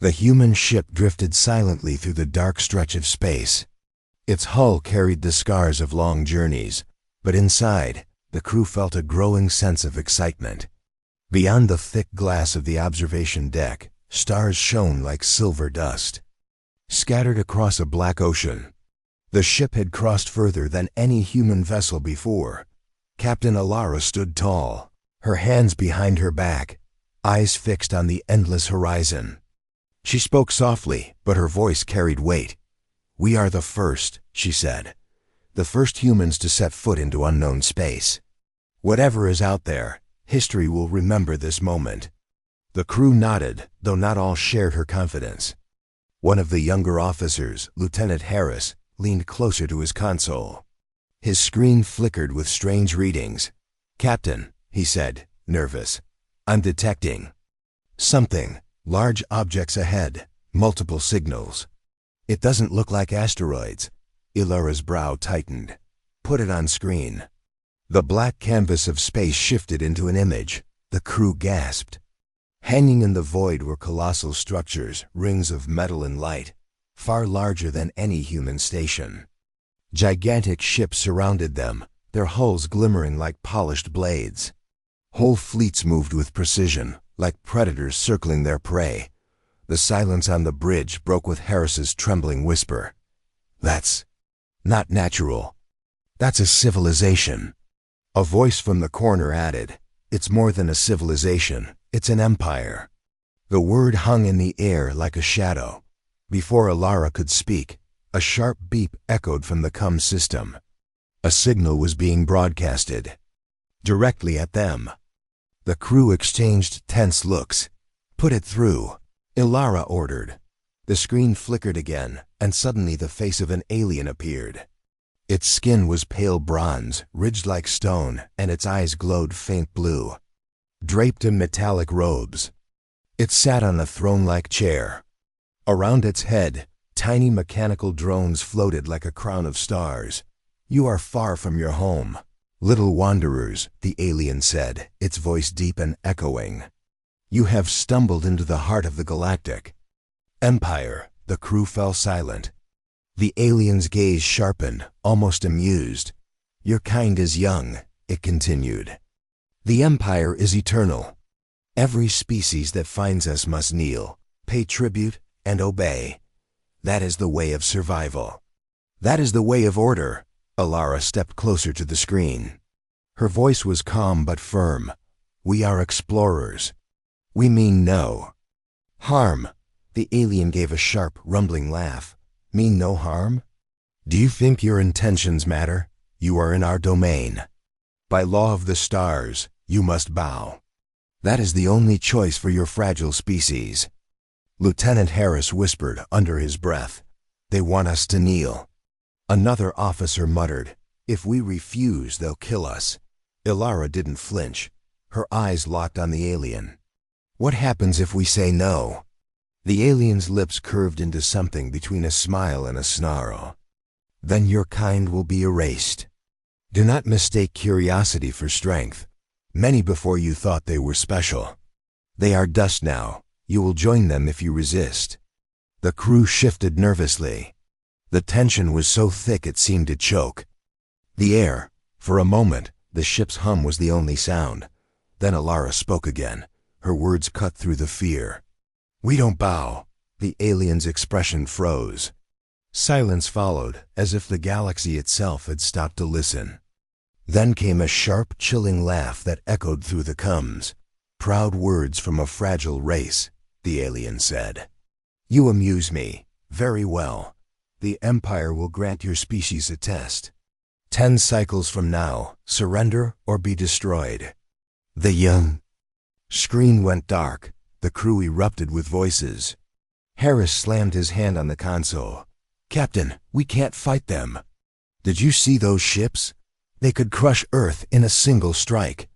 The human ship drifted silently through the dark stretch of space. Its hull carried the scars of long journeys, but inside, the crew felt a growing sense of excitement. Beyond the thick glass of the observation deck, stars shone like silver dust, scattered across a black ocean. The ship had crossed further than any human vessel before. Captain Alara stood tall, her hands behind her back, eyes fixed on the endless horizon. She spoke softly, but her voice carried weight. "We are the first," she said. "The first humans to set foot into unknown space. Whatever is out there, history will remember this moment." The crew nodded, though not all shared her confidence. One of the younger officers, Lieutenant Harris, leaned closer to his console. His screen flickered with strange readings. "Captain," he said, nervous, "I'm detecting something. Large objects ahead, multiple signals. It doesn't look like asteroids." Ilara's brow tightened. "Put it on screen." The black canvas of space shifted into an image. The crew gasped. Hanging in the void were colossal structures, rings of metal and light, far larger than any human station. Gigantic ships surrounded them, their hulls glimmering like polished blades. Whole fleets moved with precision, like predators circling their prey. The silence on the bridge broke with Harris's trembling whisper. "That's not natural. That's a civilization." A voice from the corner added, "It's more than a civilization, it's an empire." The word hung in the air like a shadow. Before Alara could speak, a sharp beep echoed from the comm system. A signal was being broadcasted directly at them. The crew exchanged tense looks. "Put it through," Ilara ordered. The screen flickered again, and suddenly the face of an alien appeared. Its skin was pale bronze, ridged like stone, and its eyes glowed faint blue. Draped in metallic robes, it sat on a throne-like chair. Around its head, tiny mechanical drones floated like a crown of stars. "You are far from your home, little wanderers," the alien said, its voice deep and echoing. "You have stumbled into the heart of the Galactic Empire." The crew fell silent. The alien's gaze sharpened, almost amused. "Your kind is young," it continued. "The Empire is eternal. Every species that finds us must kneel, pay tribute, and obey. That is the way of survival. That is the way of order." Alara stepped closer to the screen. Her voice was calm but firm. "We are explorers. We mean no harm." The alien gave a sharp, rumbling laugh. "Mean no harm? Do you think your intentions matter? You are in our domain. By law of the stars, you must bow. That is the only choice for your fragile species." Lieutenant Harris whispered under his breath, "They want us to kneel." Another officer muttered, "If we refuse, they'll kill us." Ilara didn't flinch. Her eyes locked on the alien. "What happens if we say no?" The alien's lips curved into something between a smile and a snarl. "Then your kind will be erased. Do not mistake curiosity for strength. Many before you thought they were special. They are dust now. You will join them if you resist." The crew shifted nervously. The tension was so thick it seemed to choke the air. For a moment, the ship's hum was the only sound. Then Alara spoke again. Her words cut through the fear. "We don't bow." The alien's expression froze. Silence followed, as if the galaxy itself had stopped to listen. Then came a sharp, chilling laugh that echoed through the comms. "Proud words from a fragile race," the alien said. "You amuse me. Very well. The Empire will grant your species a test. 10 cycles from now, surrender or be destroyed." The young screen went dark. The crew erupted with voices. Harris slammed his hand on the console. "Captain, we can't fight them. Did you see those ships? They could crush Earth in a single strike."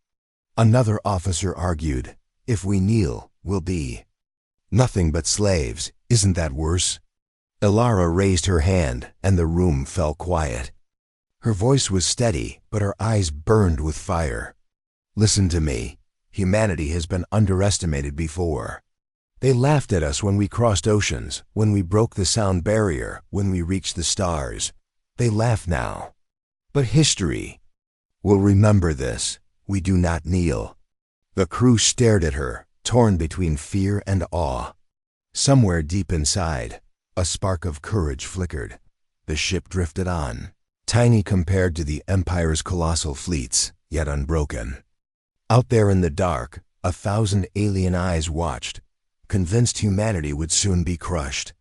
Another officer argued, "If we kneel, we'll be nothing but slaves. Isn't that worse?" Ilara raised her hand, and the room fell quiet. Her voice was steady, but her eyes burned with fire. "Listen to me. Humanity has been underestimated before. They laughed at us when we crossed oceans, when we broke the sound barrier, when we reached the stars. They laugh now. But history will remember this. We do not kneel. The crew stared at her, torn between fear and awe. Somewhere deep inside, a spark of courage flickered. The ship drifted on, tiny compared to the Empire's colossal fleets, yet unbroken. Out there in the dark, 1,000 alien eyes watched, convinced humanity would soon be crushed.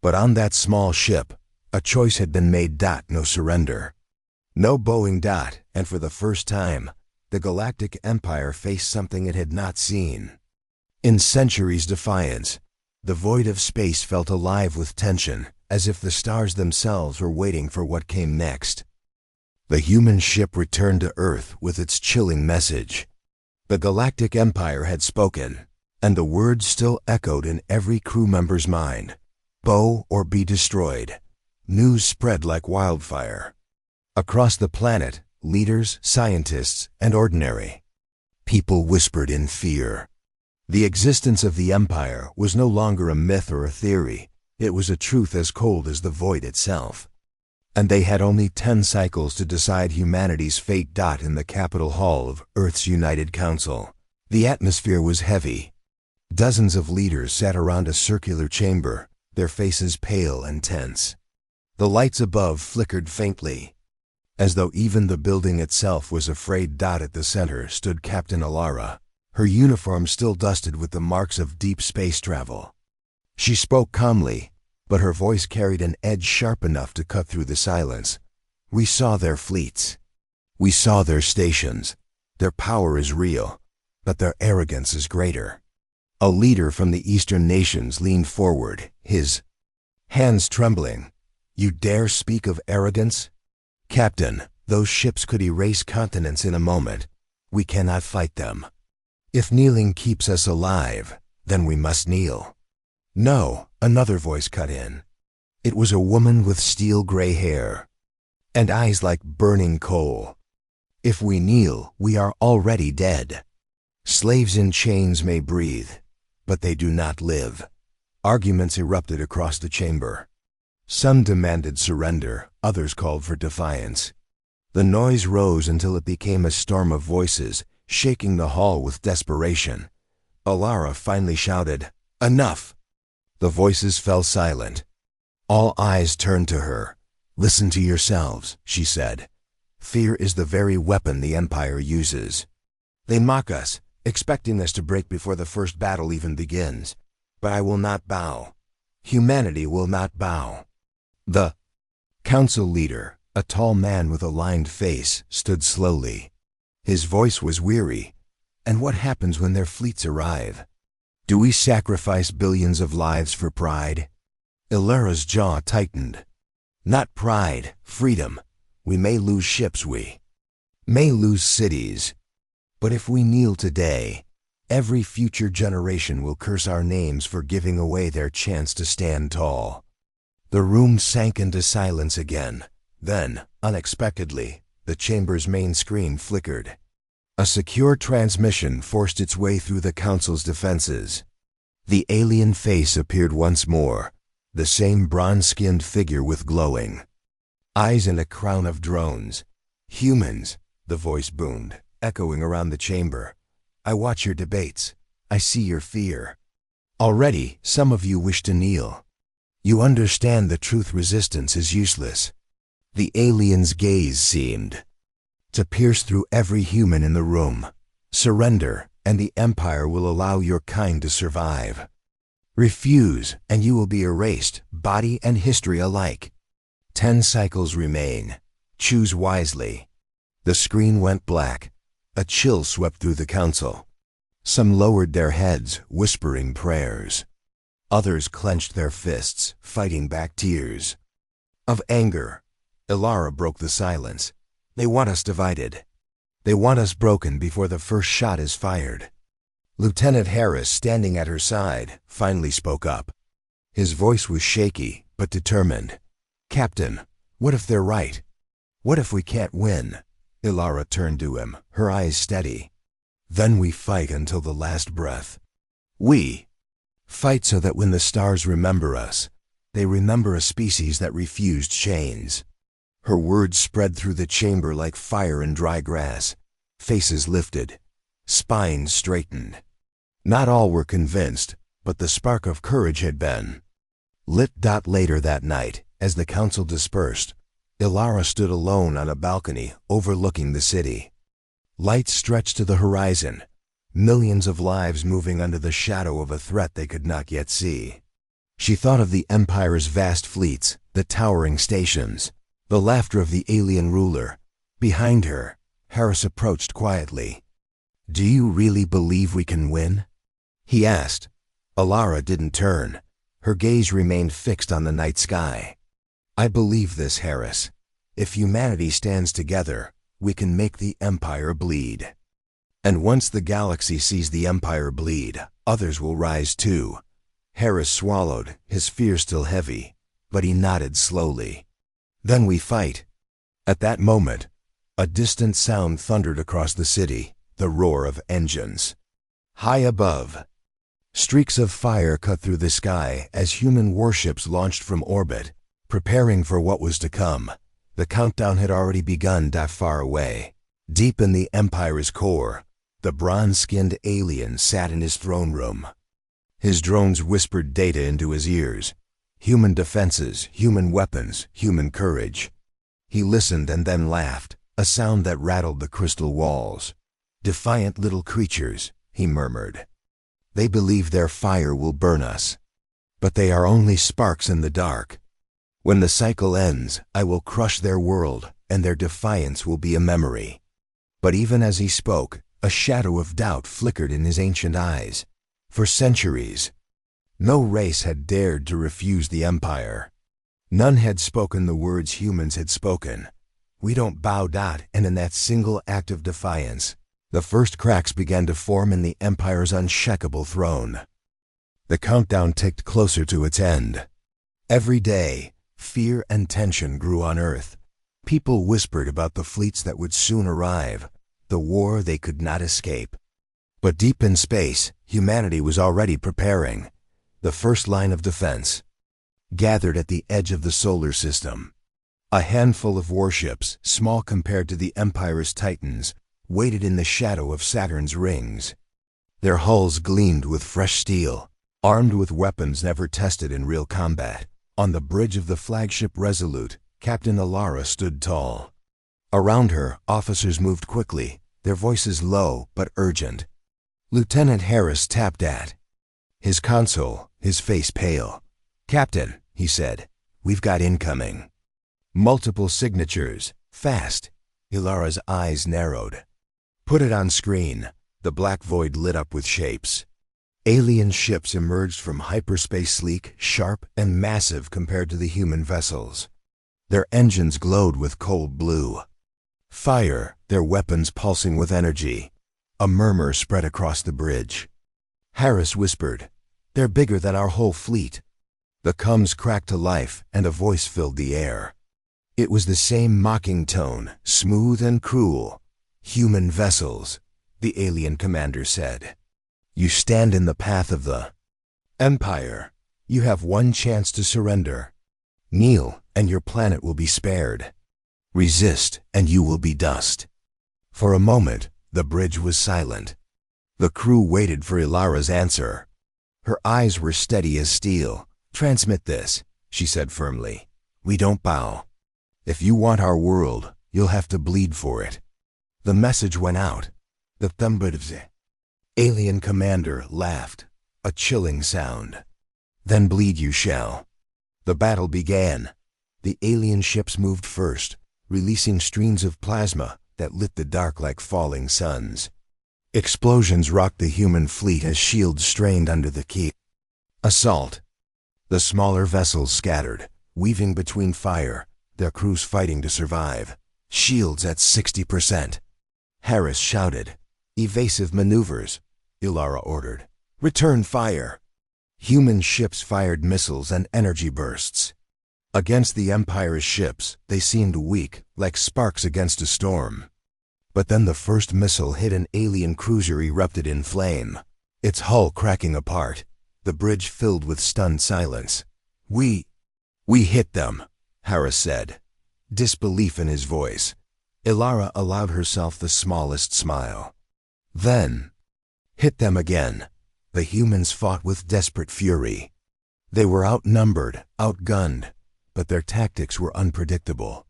But on that small ship, a choice had been made. No surrender. No bowing. And for the first time, the Galactic Empire faced something it had not seen. In centuries' defiance, the void of space felt alive with tension, as if the stars themselves were waiting for what came next. The human ship returned to Earth with its chilling message. The Galactic Empire had spoken, and the words still echoed in every crew member's mind. Bow or be destroyed. News spread like wildfire. Across the planet, leaders, scientists, and ordinary people whispered in fear. The existence of the Empire was no longer a myth or a theory. It was a truth as cold as the void itself. And they had only 10 cycles to decide humanity's fate. In the Capitol Hall of Earth's United Council, the atmosphere was heavy. Dozens of leaders sat around a circular chamber, their faces pale and tense. The lights above flickered faintly, as though even the building itself was afraid. At the center stood Captain Alara, her uniform still dusted with the marks of deep space travel. She spoke calmly, but her voice carried an edge sharp enough to cut through the silence. We saw their fleets. We saw their stations. Their power is real, but their arrogance is greater. A leader from the Eastern nations leaned forward, his hands trembling. You dare speak of arrogance? Captain, those ships could erase continents in a moment. We cannot fight them. If kneeling keeps us alive, then we must kneel. No, another voice cut in. It was a woman with steel gray hair and eyes like burning coal. If we kneel, we are already dead. Slaves in chains may breathe, but they do not live. Arguments erupted across the chamber. Some demanded surrender, others called for defiance. The noise rose until it became a storm of voices, shaking the hall with desperation. Alara finally shouted, "Enough!" The voices fell silent. All eyes turned to her. "Listen to yourselves," she said. "Fear is the very weapon the Empire uses. They mock us, expecting us to break before the first battle even begins. But I will not bow. Humanity will not bow." The council leader, a tall man with a lined face, stood slowly. His voice was weary. "And what happens when their fleets arrive? Do we sacrifice billions of lives for pride?" Ilara's jaw tightened. "Not pride, freedom. We may lose ships, we may lose cities. But if we kneel today, every future generation will curse our names for giving away their chance to stand tall." The room sank into silence again. Then, unexpectedly, the chamber's main screen flickered. A secure transmission forced its way through the council's defenses. The alien face appeared once more, the same bronze-skinned figure with glowing eyes and a crown of drones. "Humans," the voice boomed, echoing around the chamber. "I watch your debates. I see your fear. Already, some of you wish to kneel. You understand the truth. Resistance is useless." The alien's gaze seemed to pierce through every human in the room. "Surrender, and the Empire will allow your kind to survive. Refuse, and you will be erased, body and history alike. 10 cycles remain. Choose wisely." The screen went black. A chill swept through the council. Some lowered their heads, whispering prayers. Others clenched their fists, fighting back tears of anger. Ilara broke the silence. "They want us divided. They want us broken before the first shot is fired." Lieutenant Harris, standing at her side, finally spoke up. His voice was shaky, but determined. "Captain, what if they're right? What if we can't win?" Ilara turned to him, her eyes steady. "Then we fight until the last breath. We Fight so that when the stars remember us, they remember a species that refused chains. Her words spread through the chamber like fire in dry grass. Faces lifted, spines straightened. Not all were convinced, but the spark of courage had been. Later that night, as the council dispersed, Ilara stood alone on a balcony overlooking the city. Lights stretched to the horizon, millions of lives moving under the shadow of a threat they could not yet see. She thought of the Empire's vast fleets, the towering stations, the laughter of the alien ruler. Behind her, Harris approached quietly. "Do you really believe we can win?" he asked. Ilara didn't turn. Her gaze remained fixed on the night sky. "I believe this, Harris. If humanity stands together, we can make the Empire bleed. And once the galaxy sees the Empire bleed, others will rise too." Harris swallowed, his fear still heavy, but he nodded slowly. "Then we fight." At that moment, a distant sound thundered across the city, the roar of engines. High above, streaks of fire cut through the sky as human warships launched from orbit, preparing for what was to come. The countdown had already begun that far away. Deep in the Empire's core, the bronze-skinned alien sat in his throne room. His drones whispered data into his ears. Human defenses, human weapons, human courage. He listened and then laughed, a sound that rattled the crystal walls. "Defiant little creatures," he murmured. "They believe their fire will burn us. But they are only sparks in the dark. When the cycle ends, I will crush their world, and their defiance will be a memory." But even as he spoke, a shadow of doubt flickered in his ancient eyes. For centuries, no race had dared to refuse the Empire. None had spoken the words humans had spoken. "We don't bow." And in that single act of defiance, the first cracks began to form in the Empire's unshakable throne. The countdown ticked closer to its end. Every day, fear and tension grew on Earth. People whispered about the fleets that would soon arrive, the war they could not escape. But deep in space, humanity was already preparing. The first line of defense gathered at the edge of the solar system. A handful of warships, small compared to the Empire's titans, waited in the shadow of Saturn's rings. Their hulls gleamed with fresh steel, armed with weapons never tested in real combat. On the bridge of the flagship Resolute, Captain Ilara stood tall. Around her, officers moved quickly, their voices low but urgent. Lieutenant Harris tapped at his console, his face pale. "Captain," he said, "we've got incoming." Multiple signatures, fast. Ilara's eyes narrowed. "Put it on screen." The black void lit up with shapes. Alien ships emerged from hyperspace, sleek, sharp, and massive compared to the human vessels. Their engines glowed with cold blue. Fire, their weapons pulsing with energy. A murmur spread across the bridge. Harris whispered, "They're bigger than our whole fleet." The comms cracked to life, and a voice filled the air. It was the same mocking tone, smooth and cruel. "Human vessels," the alien commander said. "You stand in the path of the Empire. You have one chance to surrender. Kneel, and your planet will be spared. Resist, and you will be dust." For a moment, the bridge was silent. The crew waited for Ilara's answer. Her eyes were steady as steel. "Transmit this," she said firmly. "We don't bow. If you want our world, you'll have to bleed for it." The message went out. The Thumbadvze alien commander laughed, a chilling sound. "Then bleed you shall." The battle began. The alien ships moved first, releasing streams of plasma that lit the dark like falling suns. Explosions rocked the human fleet as shields strained under the key. Assault. The smaller vessels scattered, weaving between fire, their crews fighting to survive. Shields at 60%. Harris shouted. "Evasive maneuvers," Ilara ordered. "Return fire." Human ships fired missiles and energy bursts. Against the Empire's ships, they seemed weak, like sparks against a storm. But then the first missile hit an alien cruiser erupted in flame, its hull cracking apart. The bridge filled with stunned silence. We hit them, Harris said, disbelief in his voice. Ilara allowed herself the smallest smile. Then, hit them again. The humans fought with desperate fury. They were outnumbered, outgunned, but their tactics were unpredictable.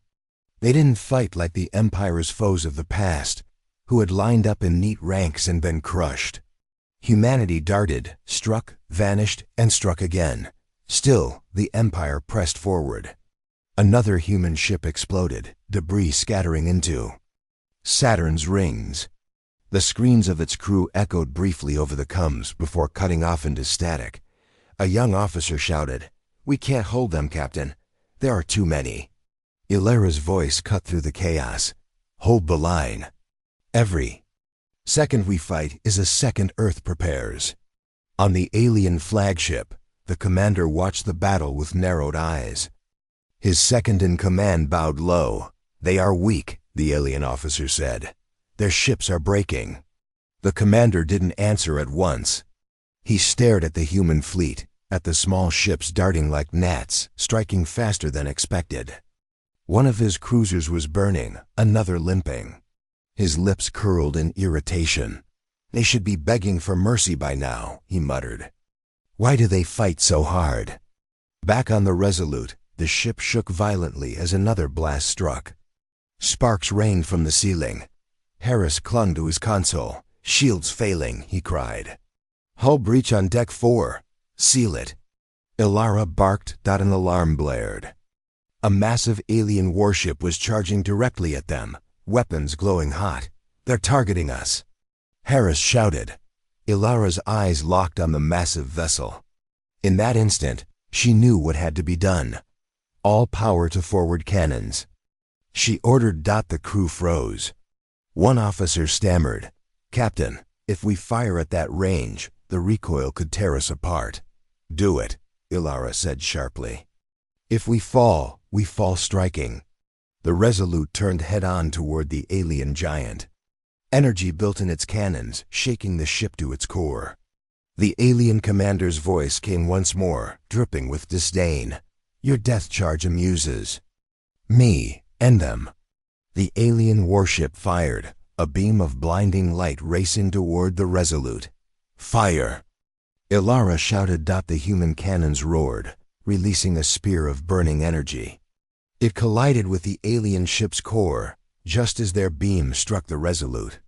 They didn't fight like the Empire's foes of the past, who had lined up in neat ranks and been crushed. Humanity darted, struck, vanished, and struck again. Still, the Empire pressed forward. Another human ship exploded, debris scattering into Saturn's rings. The screams of its crew echoed briefly over the coms before cutting off into static. A young officer shouted, "We can't hold them, Captain. There are too many." Ilara's voice cut through the chaos. "Hold the line. Every second we fight is a second Earth prepares." On the alien flagship, the commander watched the battle with narrowed eyes. His second-in-command bowed low. "They are weak," the alien officer said. "Their ships are breaking." The commander didn't answer at once. He stared at the human fleet, at the small ships darting like gnats, striking faster than expected. One of his cruisers was burning, another limping. His lips curled in irritation. "They should be begging for mercy by now," he muttered. "Why do they fight so hard?" Back on the Resolute, the ship shook violently as another blast struck. Sparks rained from the ceiling. Harris clung to his console. "Shields failing," he cried. "Hull breach on deck 4. Seal it." Ilara barked. An alarm blared. A massive alien warship was charging directly at them, weapons glowing hot. "They're targeting us," Harris shouted. Ilara's eyes locked on the massive vessel. In that instant, she knew what had to be done. All power to forward cannons. She ordered. The crew froze. One officer stammered, "Captain, if we fire at that range, the recoil could tear us apart." "Do it," Ilara said sharply. "If we fall striking." The Resolute turned head-on toward the alien giant. Energy built in its cannons, shaking the ship to its core. The alien commander's voice came once more, dripping with disdain. "Your death charge amuses me and them." The alien warship fired, a beam of blinding light racing toward the Resolute. "Fire!" Ilara shouted. The human cannons roared, releasing a spear of burning energy. It collided with the alien ship's core, just as their beam struck the Resolute.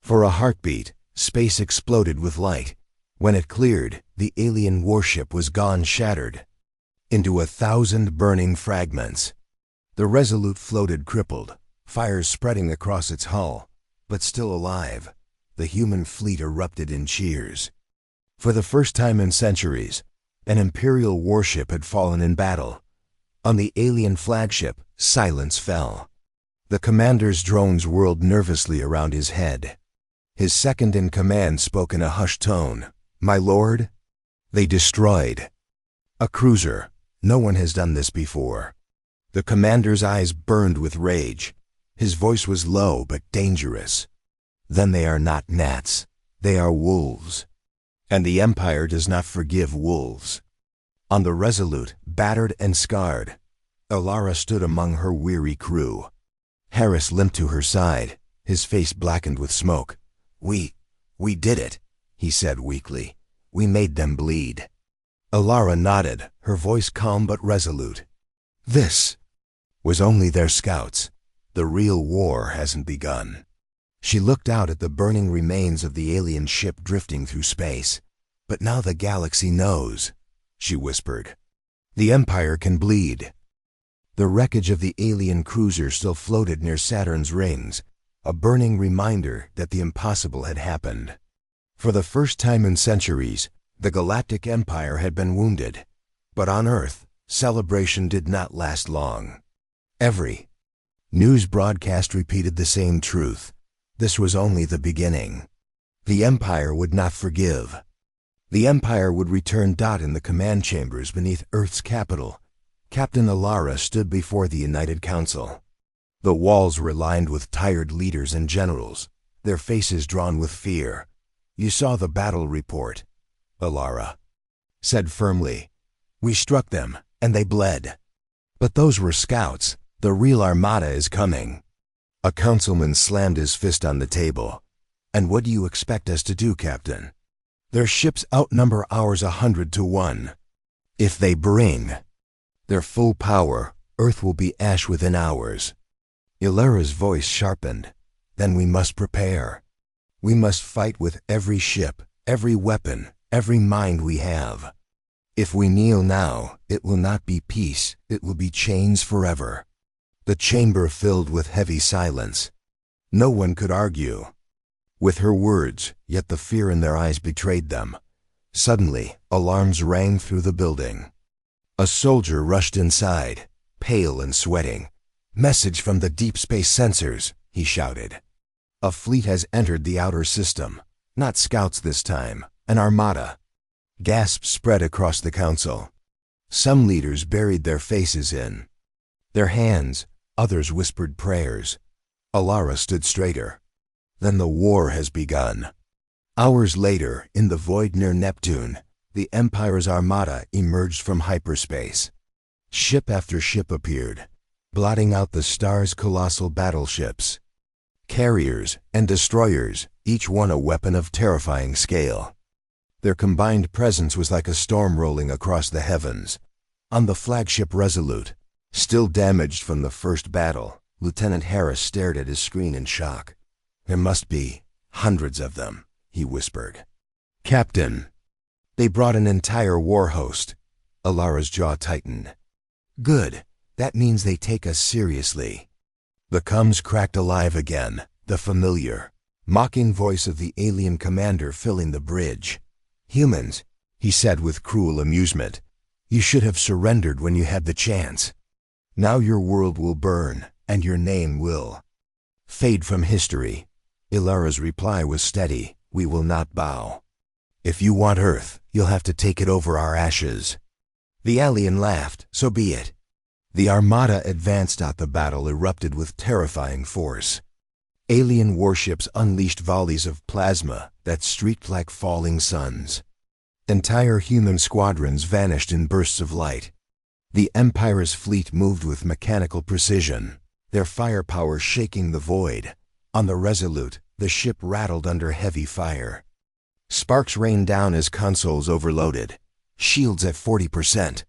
For a heartbeat, space exploded with light. When it cleared, the alien warship was gone, shattered into 1,000 burning fragments. The Resolute floated crippled, fires spreading across its hull, but still alive. The human fleet erupted in cheers. For the first time in centuries, an Imperial warship had fallen in battle. On the alien flagship, silence fell. The commander's drones whirled nervously around his head. His second-in-command spoke in a hushed tone. "My lord?" "They destroyed a cruiser. No one has done this before." The commander's eyes burned with rage. His voice was low but dangerous. "Then they are not gnats. They are wolves. And the Empire does not forgive wolves." On the Resolute, battered and scarred, Ilara stood among her weary crew. Harris limped to her side, his face blackened with smoke. We did it," he said weakly. "We made them bleed." Ilara nodded, her voice calm but resolute. "This was only their scouts. The real war hasn't begun." She looked out at the burning remains of the alien ship drifting through space. "But now the galaxy knows," she whispered. "The Empire can bleed." The wreckage of the alien cruiser still floated near Saturn's rings, a burning reminder that the impossible had happened. For the first time in centuries, the Galactic Empire had been wounded. But on Earth, celebration did not last long. Every news broadcast repeated the same truth. This was only the beginning. The Empire would not forgive. The Empire would return. In the command chambers beneath Earth's capital, Captain Ilara stood before the United Council. The walls were lined with tired leaders and generals, their faces drawn with fear. "You saw the battle report, Ilara," said firmly. We struck them, and they bled. But those were scouts. The real armada is coming. A councilman slammed his fist on the table. And what do you expect us to do, Captain? Their ships outnumber ours 100 to 1. If they bring their full power, Earth will be ash within hours. Ilara's voice sharpened. Then we must prepare. We must fight with every ship, every weapon, every mind we have. If we kneel now, it will not be peace, it will be chains forever. The chamber filled with heavy silence. No one could argue with her words, yet the fear in their eyes betrayed them. Suddenly, alarms rang through the building. A soldier rushed inside, pale and sweating. Message from the deep space sensors, he shouted. A fleet has entered the outer system. Not scouts this time, an armada. Gasps spread across the council. Some leaders buried their faces in their hands, others whispered prayers. Ilara stood straighter. Then the war has begun. Hours later, in the void near Neptune, the Empire's armada emerged from hyperspace. Ship after ship appeared, blotting out the star's colossal battleships. Carriers and destroyers, each one a weapon of terrifying scale. Their combined presence was like a storm rolling across the heavens. On the flagship Resolute, still damaged from the first battle, Lieutenant Harris stared at his screen in shock. There must be hundreds of them, he whispered. Captain, they brought an entire war host. Ilara's jaw tightened. Good, that means they take us seriously. The comms cracked alive again, the familiar, mocking voice of the alien commander filling the bridge. Humans, he said with cruel amusement, you should have surrendered when you had the chance. Now your world will burn, and your name will fade from history. Ilara's reply was steady. We will not bow. If you want Earth, you'll have to take it over our ashes. The alien laughed. So be it. The armada advanced out. The battle erupted with terrifying force. Alien warships unleashed volleys of plasma that streaked like falling suns. Entire human squadrons vanished in bursts of light. The Empire's fleet moved with mechanical precision, their firepower shaking the void. On the Resolute, the ship rattled under heavy fire. Sparks rained down as consoles overloaded. Shields at 40%,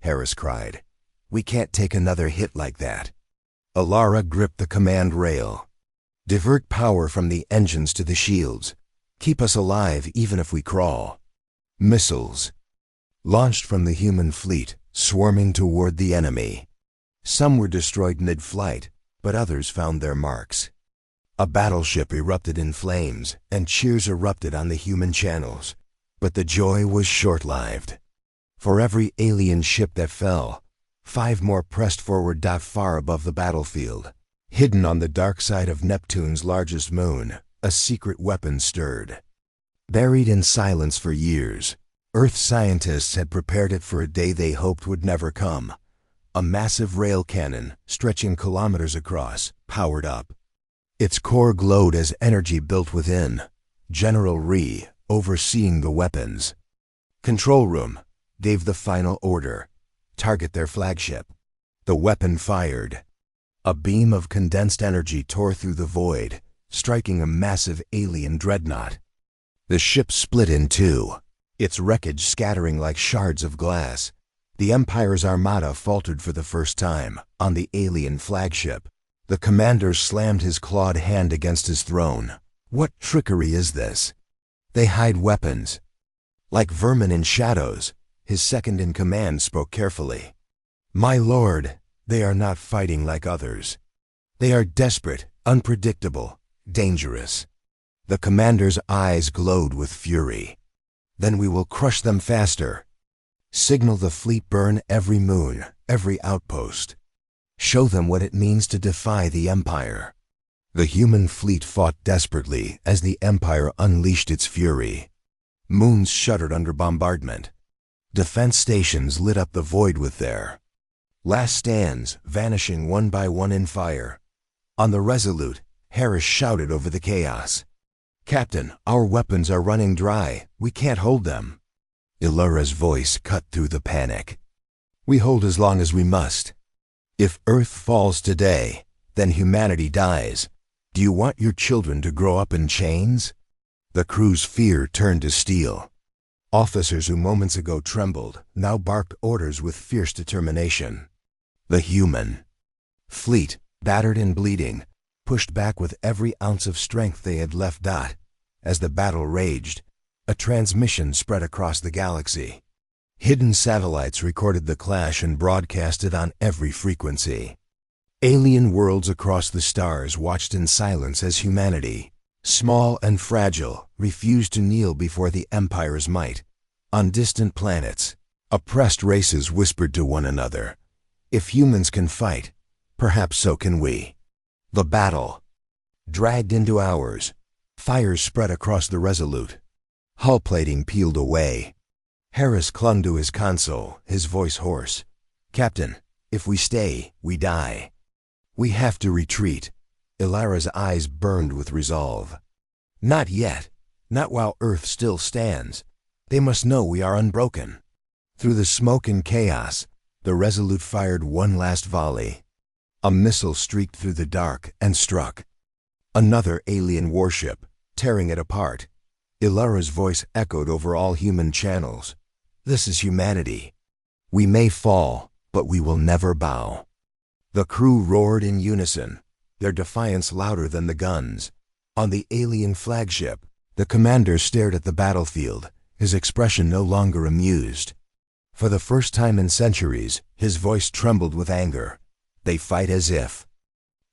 Harris cried. We can't take another hit like that. Ilara gripped the command rail. Divert power from the engines to the shields. Keep us alive even if we crawl. Missiles launched from the human fleet, swarming toward the enemy. Some were destroyed mid-flight, but others found their marks. A battleship erupted in flames, and cheers erupted on the human channels. But the joy was short-lived. For every alien ship that fell, 5 more pressed forward. Far above the battlefield, hidden on the dark side of Neptune's largest moon, a secret weapon stirred. Buried in silence for years, Earth scientists had prepared it for a day they hoped would never come. A massive rail cannon, stretching kilometers across, powered up. Its core glowed as energy built within. General Rhee, overseeing the weapons. Control room, gave the final order. Target their flagship. The weapon fired. A beam of condensed energy tore through the void, striking a massive alien dreadnought. The ship split in two, its wreckage scattering like shards of glass. The Empire's armada faltered for the first time on the alien flagship. The commander slammed his clawed hand against his throne. What trickery is this? They hide weapons. Like vermin in shadows, his second-in-command spoke carefully. My lord, they are not fighting like others. They are desperate, unpredictable, dangerous. The commander's eyes glowed with fury. Then we will crush them faster. Signal the fleet burn every moon, every outpost. Show them what it means to defy the Empire. The human fleet fought desperately as the Empire unleashed its fury. Moons shuddered under bombardment. Defense stations lit up the void with their last stands, vanishing one by one in fire. On the Resolute, Harris shouted over the chaos. Captain, our weapons are running dry. We can't hold them. Ilara's voice cut through the panic. We hold as long as we must. If Earth falls today, then humanity dies. Do you want your children to grow up in chains? The crew's fear turned to steel. Officers who moments ago trembled now barked orders with fierce determination. The human fleet, battered and bleeding, pushed back with every ounce of strength they had left. As the battle raged, a transmission spread across the galaxy. Hidden satellites recorded the clash and broadcast it on every frequency. Alien worlds across the stars watched in silence as humanity, small and fragile, refused to kneel before the Empire's might. On distant planets, oppressed races whispered to one another, "If humans can fight, perhaps so can we." The battle dragged into hours. Fires spread across the Resolute. Hull plating peeled away. Harris clung to his console, his voice hoarse. "Captain, if we stay, we die. We have to retreat." Ilara's eyes burned with resolve. "Not yet. Not while Earth still stands. They must know we are unbroken." Through the smoke and chaos, the Resolute fired one last volley. A missile streaked through the dark and struck another alien warship, tearing it apart. Ilara's voice echoed over all human channels. "This is humanity. We may fall, but we will never bow." The crew roared in unison, their defiance louder than the guns. On the alien flagship, the commander stared at the battlefield, his expression no longer amused. For the first time in centuries, his voice trembled with anger. "They fight as if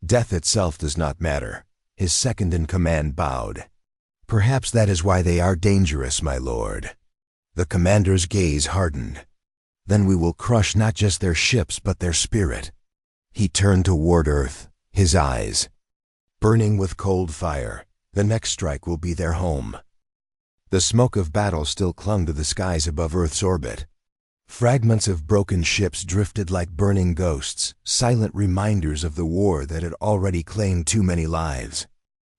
death itself does not matter." His second-in-command bowed. "Perhaps that is why they are dangerous, my lord." The commander's gaze hardened. "Then we will crush not just their ships but their spirit." He turned toward Earth, his eyes burning with cold fire. The next strike will be their home. The smoke of battle still clung to the skies above Earth's orbit. Fragments of broken ships drifted like burning ghosts, silent reminders of the war that had already claimed too many lives.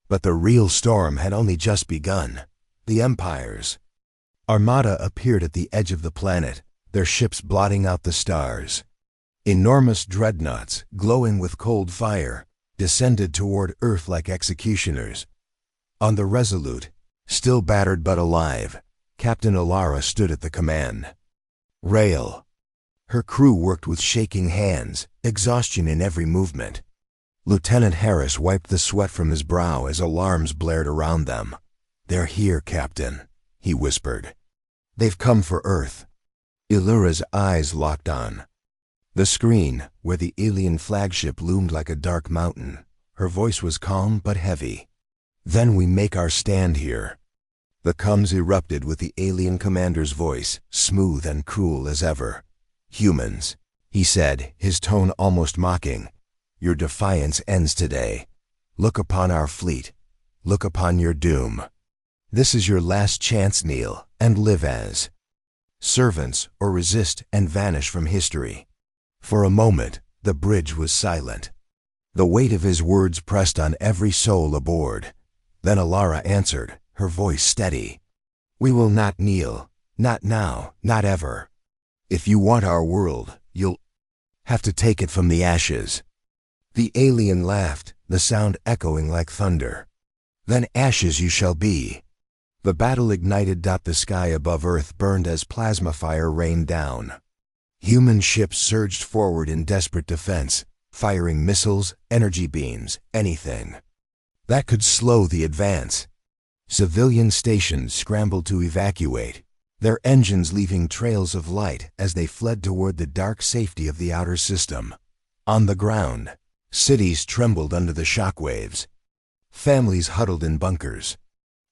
But the real storm had only just begun. The Empire's armada appeared at the edge of the planet, their ships blotting out the stars. Enormous dreadnoughts, glowing with cold fire, descended toward Earth like executioners. On the Resolute, still battered but alive, Captain Ilara stood at the command rail. Her crew worked with shaking hands, exhaustion in every movement. Lieutenant Harris wiped the sweat from his brow as alarms blared around them. "They're here, Captain," he whispered. "They've come for Earth." Ilara's eyes locked on the screen, where the alien flagship loomed like a dark mountain. Her voice was calm but heavy. "Then we make our stand here." The comms erupted with the alien commander's voice, smooth and cruel as ever. "Humans," he said, his tone almost mocking, "your defiance ends today. Look upon our fleet. Look upon your doom. This is your last chance, kneel, and live as servants, or resist and vanish from history." For a moment, the bridge was silent. The weight of his words pressed on every soul aboard. Then Ilara answered, her voice steady. "We will not kneel. Not now, not ever. If you want our world, you'll have to take it from the ashes." The alien laughed, the sound echoing like thunder. "Then ashes you shall be." The battle ignited. The sky above Earth burned as plasma fire rained down. Human ships surged forward in desperate defense, firing missiles, energy beams, anything that could slow the advance. Civilian stations scrambled to evacuate, their engines leaving trails of light as they fled toward the dark safety of the outer system. On the ground, cities trembled under the shockwaves. Families huddled in bunkers.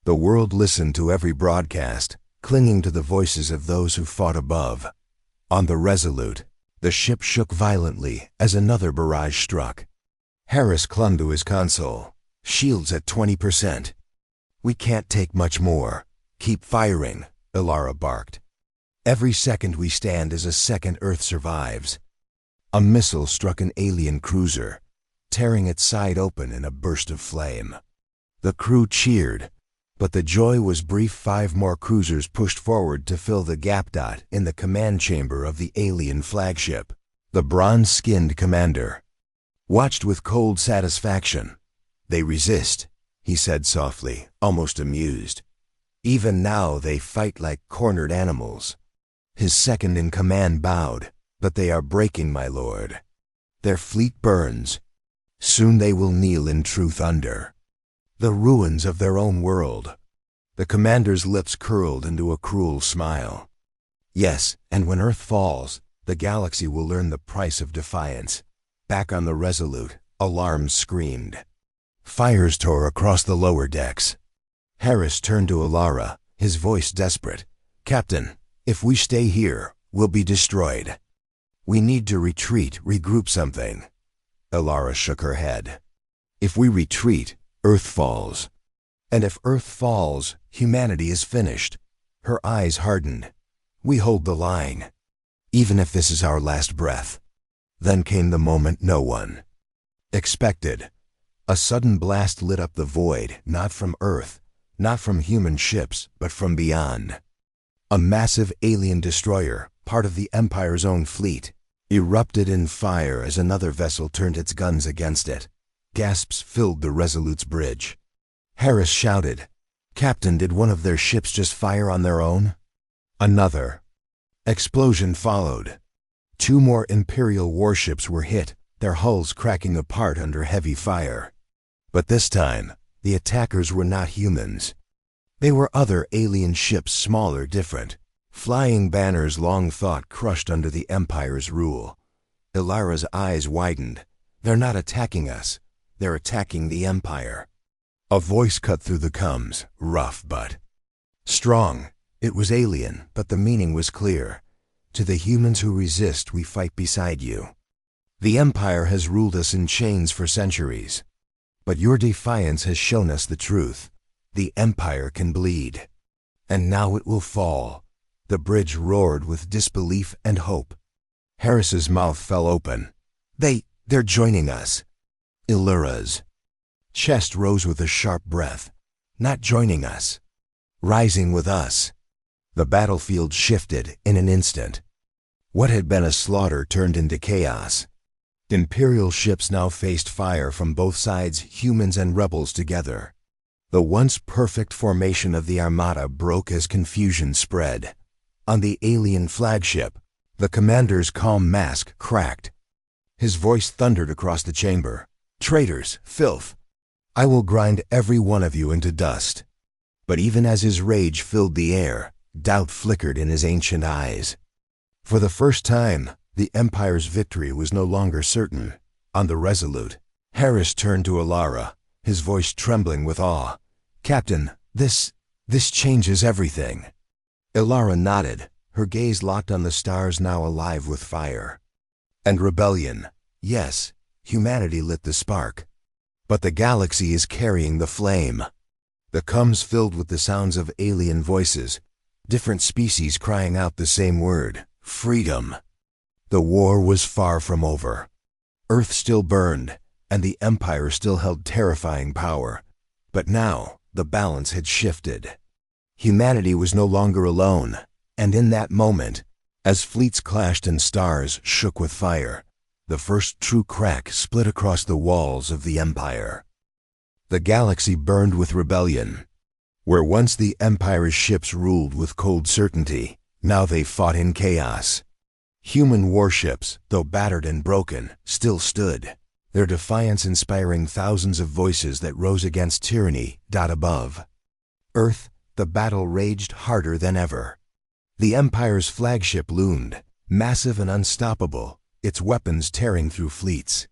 The world listened to every broadcast, clinging to the voices of those who fought above. On the Resolute, the ship shook violently as another barrage struck. Harris clung to his console, shields at 20%. "We can't take much more. Keep firing," Ilara barked. "Every second we stand is a second Earth survives." A missile struck an alien cruiser, tearing its side open in a burst of flame. The crew cheered, But the joy was brief. 5 more cruisers pushed forward to fill the gap. In the command chamber of the alien flagship, the bronze-skinned commander watched with cold satisfaction. "They resist," he said softly, almost amused. "Even now they fight like cornered animals." His second-in-command bowed. "But they are breaking, my lord. Their fleet burns. Soon they will kneel in truth under the ruins of their own world." The commander's lips curled into a cruel smile. "Yes, and when Earth falls, the galaxy will learn the price of defiance." Back on the Resolute, alarms screamed. Fires tore across the lower decks. Harris turned to Alara, his voice desperate. "Captain, if we stay here, we'll be destroyed. We need to retreat, regroup something." Alara shook her head. "If we retreat, Earth falls. And if Earth falls, humanity is finished." Her eyes hardened. "We hold the line, even if this is our last breath." Then came the moment no one expected. A sudden blast lit up the void, not from Earth, not from human ships, but from beyond. A massive alien destroyer, part of the Empire's own fleet, erupted in fire as another vessel turned its guns against it. Gasps filled the Resolute's bridge. Harris shouted, "Captain, did one of their ships just fire on their own?" Another explosion followed. 2 more Imperial warships were hit, their hulls cracking apart under heavy fire. But this time, the attackers were not humans. They were other alien ships, smaller, different. Flying banners long thought crushed under the Empire's rule. Ilara's eyes widened. "They're not attacking us. They're attacking the Empire." A voice cut through the comms, rough but strong. It was alien, but the meaning was clear. "To the humans who resist, we fight beside you. The Empire has ruled us in chains for centuries. But your defiance has shown us the truth. The Empire can bleed. And now it will fall." The bridge roared with disbelief and hope. Harris's mouth fell open. They're joining us." Illyra's chest rose with a sharp breath. "Not joining us. Rising with us." The battlefield shifted in an instant. What had been a slaughter turned into chaos. Imperial ships now faced fire from both sides, humans and rebels together. The once perfect formation of the Armada broke as confusion spread. On the alien flagship, the commander's calm mask cracked. His voice thundered across the chamber. "Traitors, filth! I will grind every one of you into dust." But even as his rage filled the air, doubt flickered in his ancient eyes. For the first time, the Empire's victory was no longer certain. On the Resolute, Harris turned to Alara, his voice trembling with awe. "Captain, this changes everything." Alara nodded, her gaze locked on the stars now alive with fire. "And rebellion. Yes, humanity lit the spark. But the galaxy is carrying the flame." The comms filled with the sounds of alien voices, different species crying out the same word, freedom. The war was far from over. Earth still burned, and the Empire still held terrifying power. But now, the balance had shifted. Humanity was no longer alone, and in that moment, as fleets clashed and stars shook with fire, the first true crack split across the walls of the Empire. The galaxy burned with rebellion. Where once the Empire's ships ruled with cold certainty, now they fought in chaos. Human warships, though battered and broken, still stood, their defiance inspiring thousands of voices that rose against tyranny. Above Earth, the battle raged harder than ever. The Empire's flagship loomed, massive and unstoppable, its weapons tearing through fleets.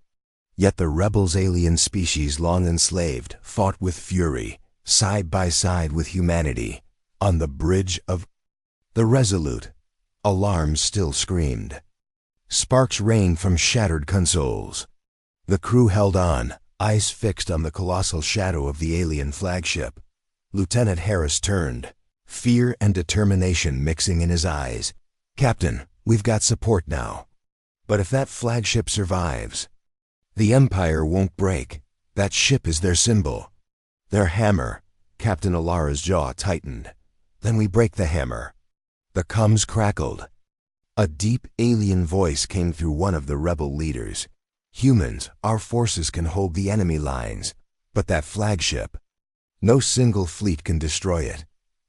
Yet the rebels' alien species long enslaved fought with fury, side by side with humanity, on the bridge of the Resolute. Alarms still screamed. Sparks rained from shattered consoles. The crew held on, eyes fixed on the colossal shadow of the alien flagship. Lieutenant Harris turned, fear and determination mixing in his eyes. "Captain, we've got support now. But if that flagship survives, the Empire won't break. That ship is their symbol, their hammer, Captain Alara's jaw tightened. Then we break the hammer. The comms crackled. A deep alien voice came through one of the rebel leaders. Humans, our forces can hold the enemy lines, but that flagship, no single fleet can destroy it.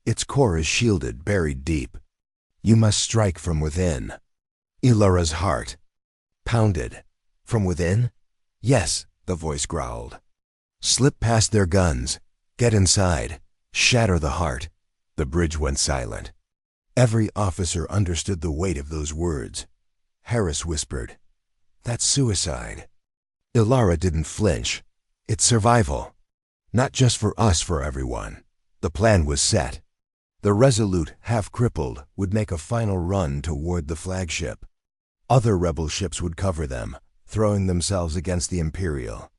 Its core is shielded, buried deep. You must strike from within. Alara's heart pounded. From within? Yes, the voice growled. Slip past their guns. Get inside. Shatter the heart. The bridge went silent. Every officer understood the weight of those words. Harris whispered, "That's suicide." Alara didn't flinch. It's survival. Not just for us, for everyone. The plan was set. The Resolute, half crippled, would make a final run toward the flagship. Other rebel ships would cover them, throwing themselves against the Imperial.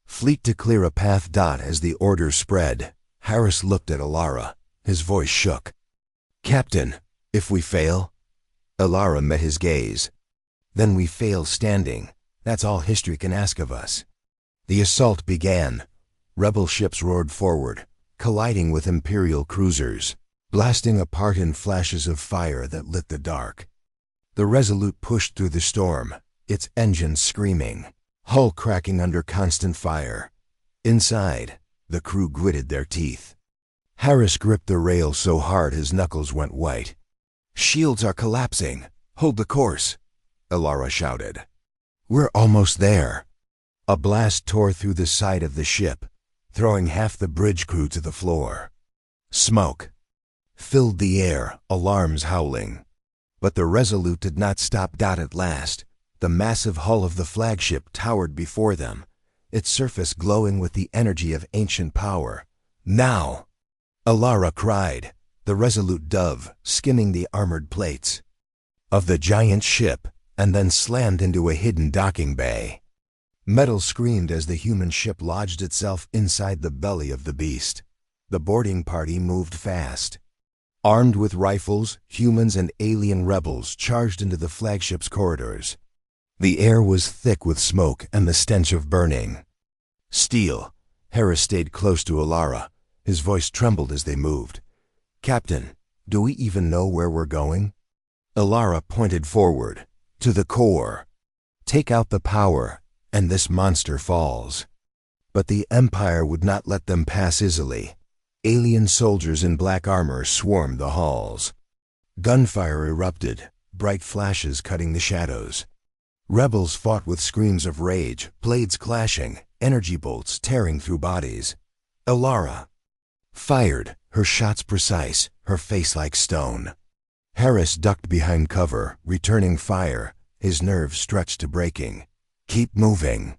Fleet to clear a path. As the order spread, Harris looked at Alara. His voice shook. "Captain, if we fail?" Alara met his gaze. "Then we fail standing. That's all history can ask of us." The assault began. Rebel ships roared forward, colliding with Imperial cruisers, blasting apart in flashes of fire that lit the dark. The Resolute pushed through the storm, its engines screaming, hull cracking under constant fire. Inside, the crew gritted their teeth. Harris gripped the rail so hard his knuckles went white. "Shields are collapsing. Hold the course," Alara shouted. "We're almost there." A blast tore through the side of the ship, throwing half the bridge crew to the floor. Smoke filled the air, alarms howling. But the Resolute did not stop. At last, the massive hull of the flagship towered before them, its surface glowing with the energy of ancient power. "Now!" Alara cried, the Resolute dove, skimming the armored plates of the giant ship, and then slammed into a hidden docking bay. Metal screamed as the human ship lodged itself inside the belly of the beast. The boarding party moved fast. Armed with rifles, humans and alien rebels charged into the flagship's corridors. The air was thick with smoke and the stench of burning steel. Harris stayed close to Alara. His voice trembled as they moved. "Captain, do we even know where we're going?" Alara pointed forward, to the core. "Take out the power, and this monster falls." But the Empire would not let them pass easily. Alien soldiers in black armor swarmed the halls. Gunfire erupted, bright flashes cutting the shadows. Rebels fought with screams of rage, blades clashing, energy bolts tearing through bodies. Alara fired, her shots precise, her face like stone. Harris ducked behind cover, returning fire, his nerves stretched to breaking. "Keep moving,"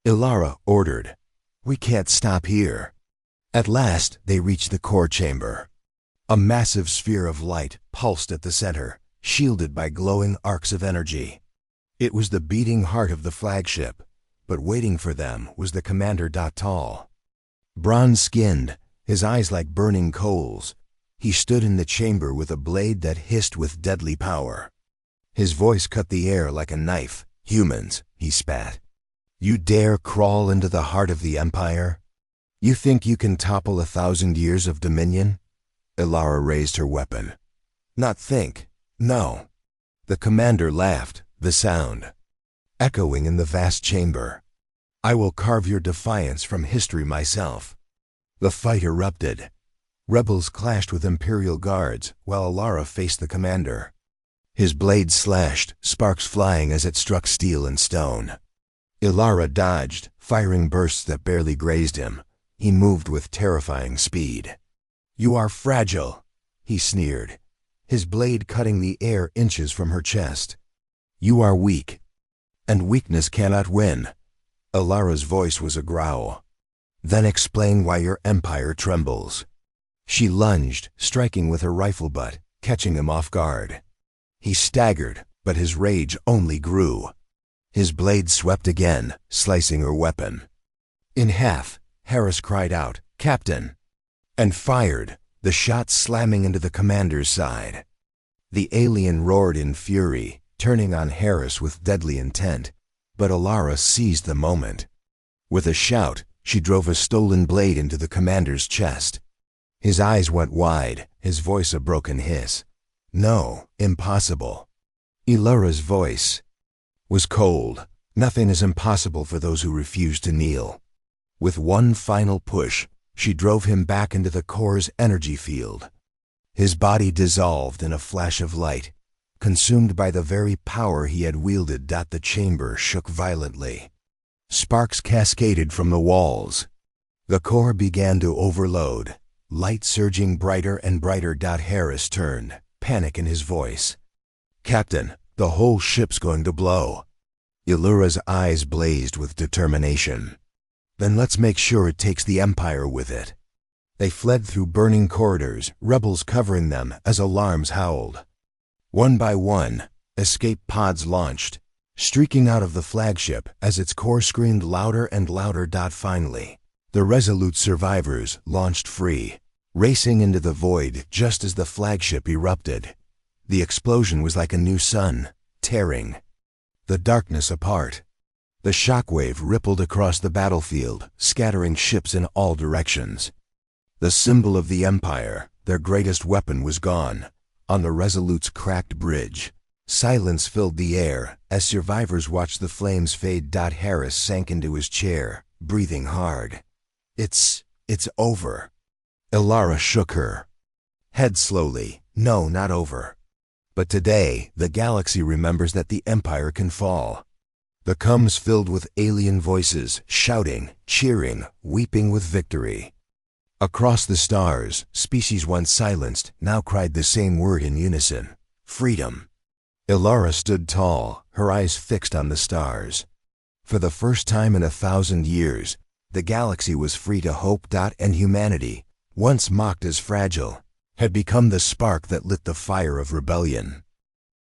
Alara ordered. "We can't stop here." At last, they reached the core chamber. A massive sphere of light pulsed at the center, shielded by glowing arcs of energy. It was the beating heart of the flagship, but waiting for them was the commander. Tall, bronze-skinned, his eyes like burning coals, he stood in the chamber with a blade that hissed with deadly power. His voice cut the air like a knife. "Humans," he spat. "You dare crawl into the heart of the Empire? You think you can topple 1,000 years of dominion?" Alara raised her weapon. "Not think. No." The commander laughed, the sound echoing in the vast chamber. "I will carve your defiance from history myself." The fight erupted. Rebels clashed with Imperial guards, while Alara faced the commander. His blade slashed, sparks flying as it struck steel and stone. Alara dodged, firing bursts that barely grazed him. He moved with terrifying speed. "You are fragile," he sneered, his blade cutting the air inches from her chest. "You are weak, and weakness cannot win." Alara's voice was a growl. "Then explain why your empire trembles." She lunged, striking with her rifle butt, catching him off guard. He staggered, but his rage only grew. His blade swept again, slicing her weapon in half. Harris cried out, "Captain!" and fired, the shot slamming into the commander's side. The alien roared in fury, turning on Harris with deadly intent, but Alara seized the moment. With a shout, she drove a stolen blade into the commander's chest. His eyes went wide, his voice a broken hiss. No, impossible. Elura's voice was cold. Nothing is impossible for those who refuse to kneel. With one final push, she drove him back into the core's energy field. His body dissolved in a flash of light, consumed by the very power he had wielded. The chamber shook violently. Sparks cascaded from the walls. The core began to overload, light surging brighter and brighter. Harris turned, panic in his voice. "Captain, the whole ship's going to blow." Elura's eyes blazed with determination. "Then let's make sure it takes the Empire with it." They fled through burning corridors, rebels covering them as alarms howled. One by one, escape pods launched, streaking out of the flagship as its core screamed louder and louder. Finally, the resolute survivors launched free, racing into the void just as the flagship erupted. The explosion was like a new sun, tearing the darkness apart. The shockwave rippled across the battlefield, scattering ships in all directions. The symbol of the Empire, their greatest weapon, was gone. On the Resolute's cracked bridge, silence filled the air as survivors watched the flames fade. Harris sank into his chair, breathing hard. It's over." Elura shook her head slowly. "No, not over. But today, the galaxy remembers that the Empire can fall." The coms filled with alien voices, shouting, cheering, weeping with victory. Across the stars, species once silenced now cried the same word in unison: freedom. Elura stood tall, her eyes fixed on the stars. For the first time in 1,000 years, the galaxy was free to hope. And humanity, once mocked as fragile, had become the spark that lit the fire of rebellion.